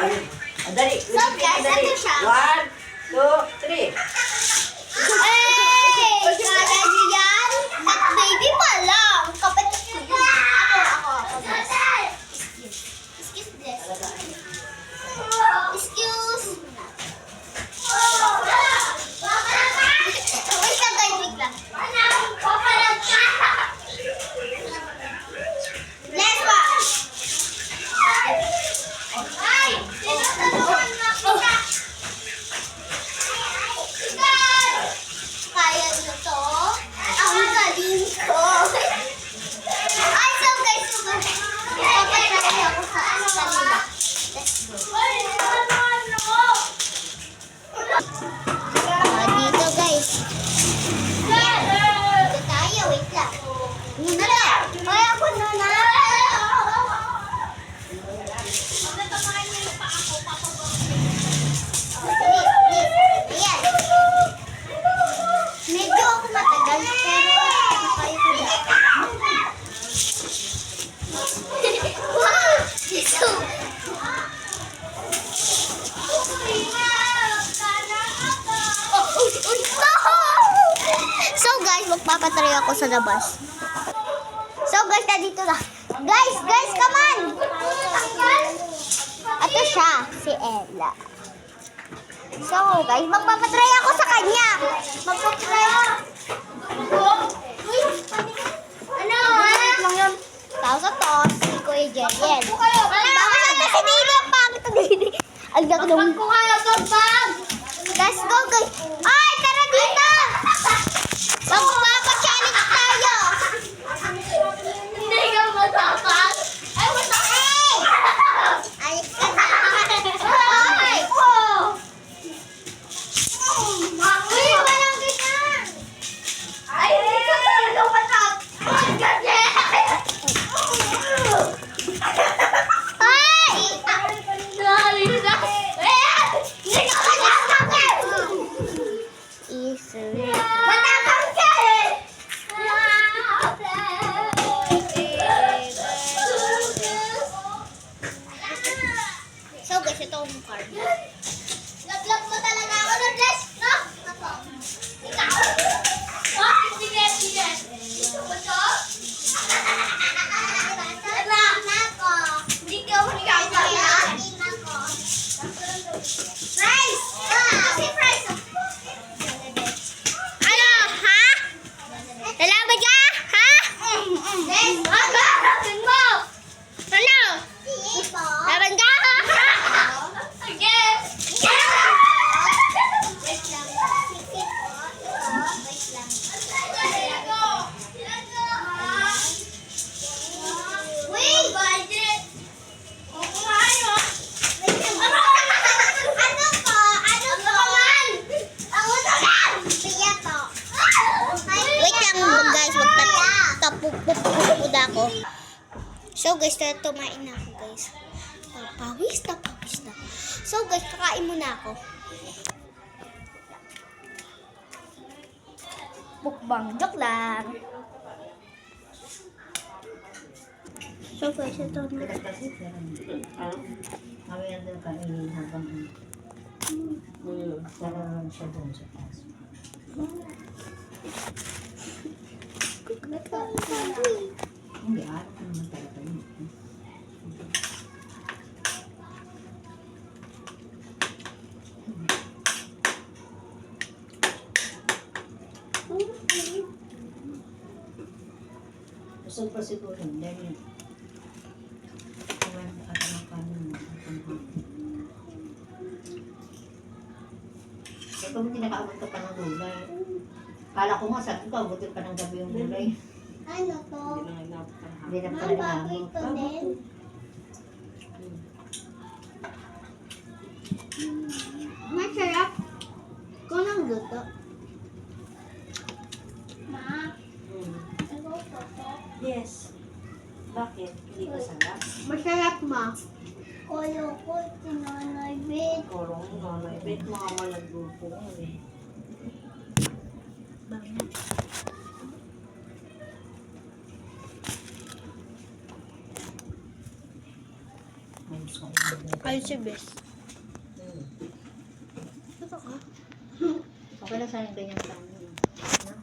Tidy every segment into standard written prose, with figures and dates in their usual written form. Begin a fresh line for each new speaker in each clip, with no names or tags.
Dali.
So guys, ito siya.
1, 2, 3.
Hey! Kaya niyo yan? At baby pa lang. Kapatid ko yun. Ako. Excuse this. Excuse. Wait lang guys, wait lang. Next one. Kaya nyo to? Ang galing ko. Ay, so guys, papatry ako sa kanila. Let's go. Dito guys. Dito tayo, wait lang. Muna lang. Ay, ako na. Ayan. Medyo ako matagal, pero kaya ko na. Wow! So, so guys, magpapatry ako sa labas. So guys, nandito na. Guys, come on! Ito siya, si Ella. So guys, magpapatry ako sa kanya. Magpapatry ako. Ano? Lang yun. Tapos ito, si Kuya Jeriel. Bakit ito si Didi? Ang pangit ito Didi. Ang gagawin. Bag ko kayo ito, bag. Let's go guys. Ay, tara dito. Magpapachallenge tayo. Hindi ka matapag. Ay, matapag. Ayos ka na. Ay! Uy, walang ganyan. Ay, hindi ka talaga matapag. Ay, ganyan. Ay! Hindi ka matapag. Iso. Matapag ka eh. So guys, ito ang card. Love mo talaga ako ng dress, no? Ako. Ikaw. Oh, sige. Gusto mo to? Wala na ako. Hindi ka pala. Price! Kasi price. Ano? Ha? Lalaban ka? Ha? Yes. Ano? Mo? Ano? Laban ka? Yes! Wait lang. Wait! Budget! Ano po? Ako naman! Piya po. Wait lang guys, magtapupupupud ako. So guys, tumain na ako guys. Pawis na. So guys, kakain muna ako. Mukbang, joke lang. So guys, ito na.
Mamaya doon kainin habang nararoon siya doon sa taas. Hindi, araw ko naman talaga yun. Gusto pa siguro, dahil ito mo tinakaabot ka pa ng gulay. Kala ko nga, sabi ko, abutin pa ng gabi yung gulay.
Ano to?
Hindi na pala
Bakit to din? Masarap. Kung ang luto. Ma, ano to?
Yes. Bakit? Hindi ka sarap?
Masarap, ma. Kolo ko, tinanay bit.
Korong nga, may bet mga malaglupo.
Kain si Bes.
Hmm.
Ito ka?
Okay lang sana ganyan sa amin. No?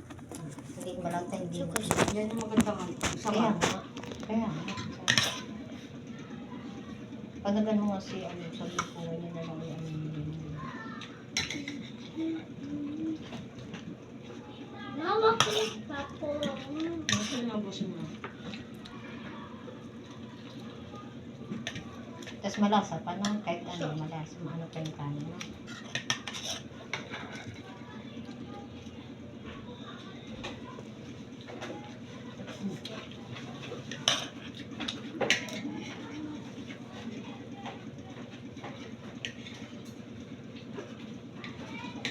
Hindi malagta, hindi mo.
Yan yung maganda nga.
Kaya
Sama.
nga. Kaya nga. Pag nagano nga si sabi ko ngayon na lang yung
Mama, please, Papo.
Ito yung abusin mo.
Tapos malasa pa no? Kahit ano, malasa. Maano pa yung kanin, no?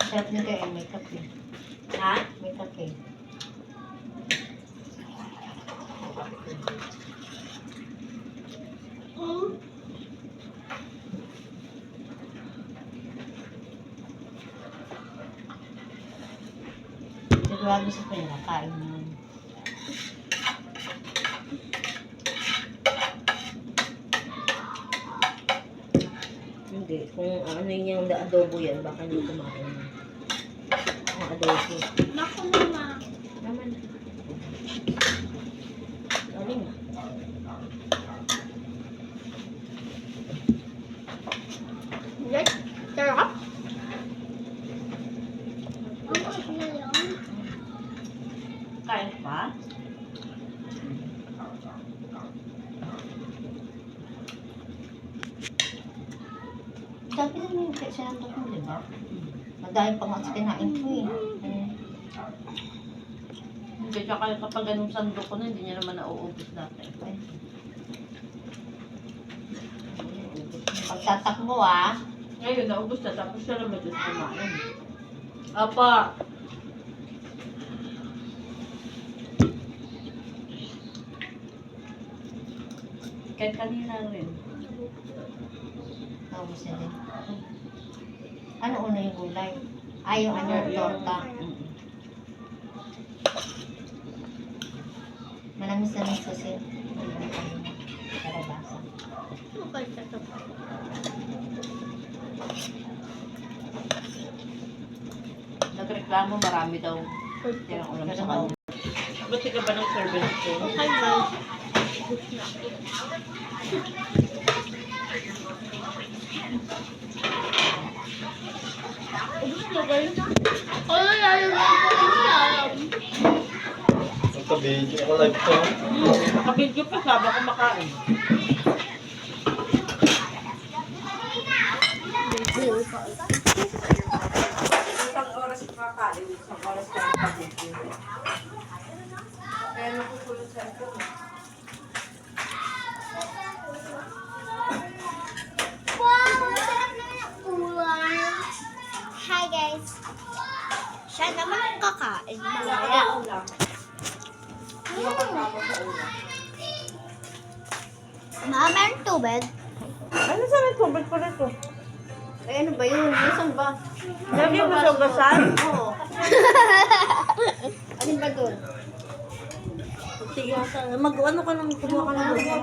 Sarap nito eh, may kape.
Ha?
May kape. Sigurado sa pera, kain mo.
Hindi. Kung ano yung adobo yan, baka hindi kumain mo. Ang adobo.
Naku, Mama.
Naman. Galing ah.
Yes, sarap. Mama, na yun.
Kain pa?
Sabi naman yung sinantok mo, di ba? Madami pa nga sa kinain ko eh.
Hindi, tsaka kapag ganung sandok ko na, hindi niya naman nauubos dati.
Pagtatak mo ah.
Ngayon, naubos na, tapos siya naman just kumain. Apa! Kahit kanina rin.
Naubos na din. Ano una yung gulay? Ay, yung ano, torta. Manamis na ng susi. Karabasa.
Okay, ito.
Nagreklamo, marami daw. Yan ang ulam sa kanya. Ba't ka ba ng servant ko?
Hi, guys. Ay, ayaw mo ko alam.
Nagka-video ako live ko.
Nakabidyo pa, sabi ko makain. Isang oras kakain, isang oras ka nakabidyo. Kaya nakukulong sa ito.
Wow, sarap na yung ulam. Hi, guys. Siya naman ang kakain. Mamaya.
Ulam. Hindi ako kasama sa ulam.
Mama, meron tubig?
Ano sa rin tubig ko nito?
Ay, ano ba yun? Nasaan ba?
Lagyan mo sa ugasan?
Oo. Alin ba doon?
Sige, mag-ano ka nang kumuha ka ng ulam.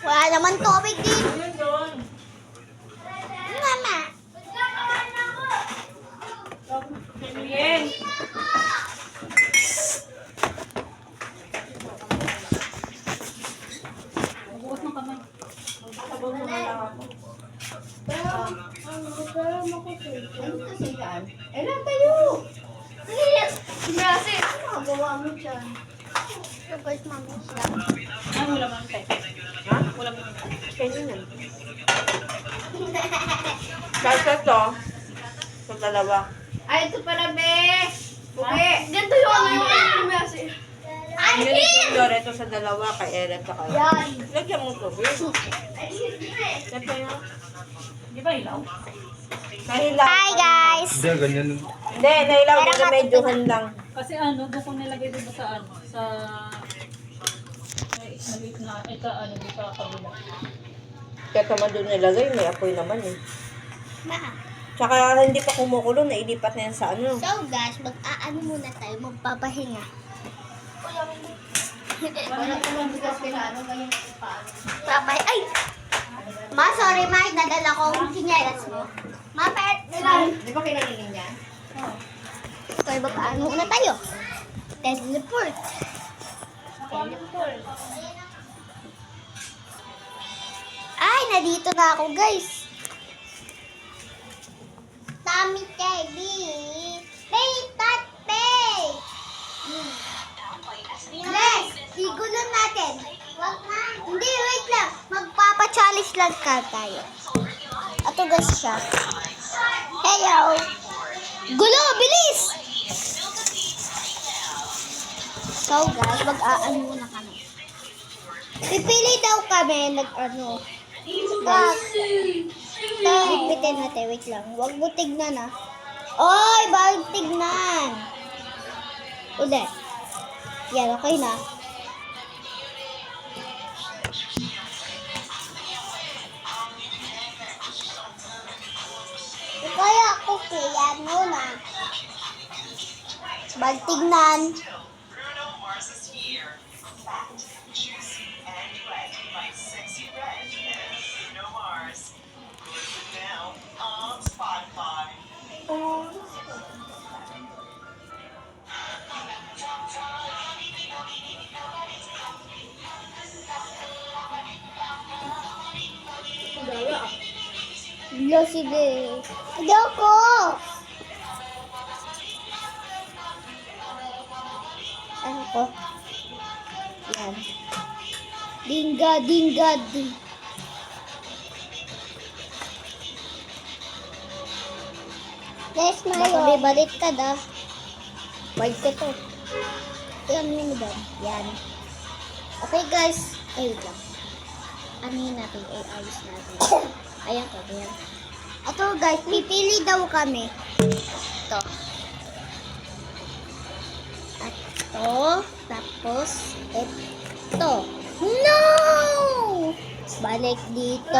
Wala naman tubig din.
Ayun doon.
Mama.
Kamiyen. Magbukas ng kamay. Magsasabaw mo na lang ako.
Ano kasi yan? Eh, lang tayo!
Kasi, magawa mo dyan. So guys, mami siya.
Ay, wala man tayo. Ha? Wala man tayo. Kaya yan. Kasi ito, sa dalawa.
Ay, ito pala, be! Buki!
Ganito yung ano yung kasi.
Yun yung Dore, ito sa dalawa, kay Eret, saka
Yan.
lagyan mo tubig. Ito yun. Di ba ilaw? Nahilaw.
Hi guys.
Hindi, ganyan.
Hindi, nahilaw ko na medyo lang.
Kasi ano, doon ko nilagay dito sa ano, sa maliit na, ito ano, dito sa kabila.
Kaya naman doon nilagay, may apoy naman eh.
Ma.
Tsaka hindi pa kumukulo, nailipat na yan sa ano.
So guys, mag-aano muna tayo, magpapahinga.
Wala ko lang bigas kila ano ngayon paano.
Papay. Ay! Ma, sorry ma, nadala ko ang sinyalas mo. Ma,
Di ba kinalingin niya?
So, iba paano na tayo? Teleport. Ay, nandito na ako, guys. Tommy Teddy. Pay, tat, pay. Les, igulo natin. Wag na. Hindi, wait lang. Magpapa-challenge lang ka tayo. Ato guys siya. Hello. Gulo, bilis! So guys, mag-aano muna kami. Pipili daw kami, nag-ano. Guys, higpitin natin, wait lang. Huwag mo tignan ah. Oy, bawal tignan. Ulit. Yan, okay na. Kaya ako kaya muna. Bawal tignan.
Bruno Mars is here. Fat, juicy, and wet by Sexy Red. Bruno Mars. Listen now on Spotify.
Hello, sige. Hello ko. Ano ko? Yan. Dinga, dinga, ding. Yes, Mayo. Baka may baliktad ah. Wide ko to. Yan mo ba? Yan. Okay guys. Ay, wait lang. Ano yun natin? Ay, ayos natin. Ayan ko, ayan. Ito guys, pipili daw kami. Ito. At ito. Tapos, ito. No! Balik dito.